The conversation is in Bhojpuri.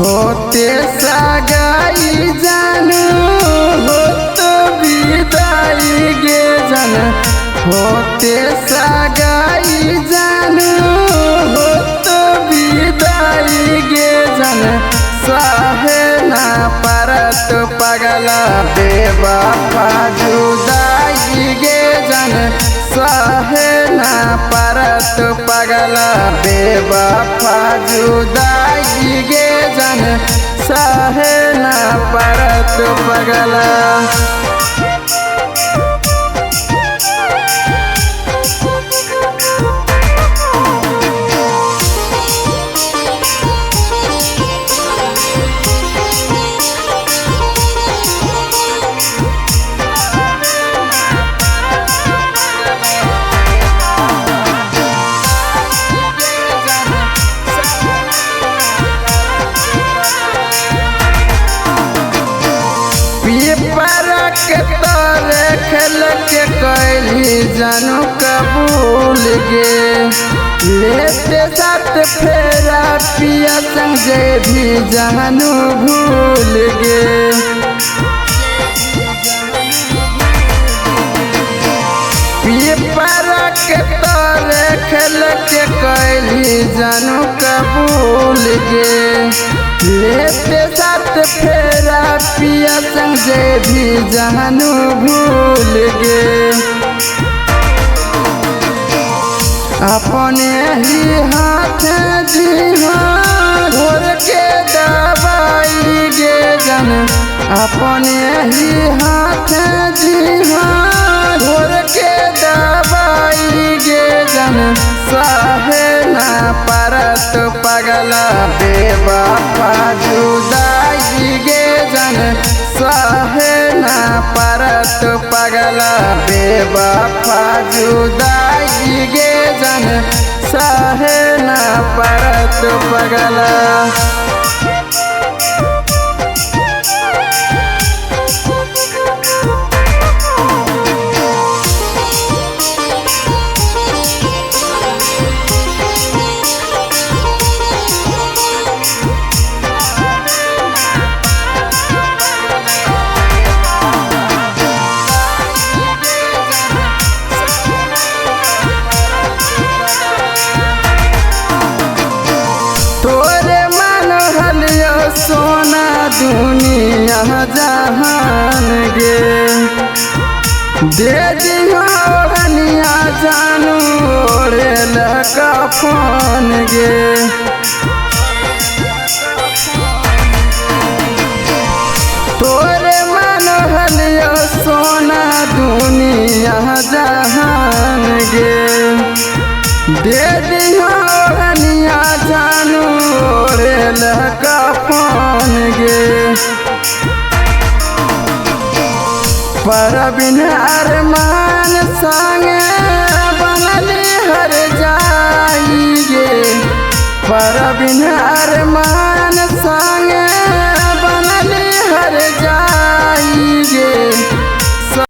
होते सगाई जानू हो तो विदाई गे जन होते सगाई जानू हो तो विदाई गे जन सहे ना परत पगला बेवफा जुदाई गे जन सहे ना परत पगला बेवफा जुदाई गे जन सहे ना परत पगला। के तोरे खेल के कैली जानू कबूल गे लेते साथ फेरा पिया संग जे भी जानू भूल गे। पीपरा के तोरे खेल के कैली जानू कबूल गे लेते साथ फेरा पिया संग जे भी जानू भूल गे। अपने ही हाथ दिहा घोर के दवाई गे जन अपने ही हाथ दिहा घोर के दवाई गे जन सहे ना परत पगला बेवफा जुदाई गे जन सहे ना परत पगला बेवफा जुदाई गे जन सहे ना परत पगला। सोना दुनिया जहान गे दे दिया जानू ओढ़े कफन गे। तोरे मन हलियो सोना दुनिया जहान गे दे दिया जानू ओढ़े कफन गे। परबिन अरमान संगे बनली हर जाई गे परबिन अरमान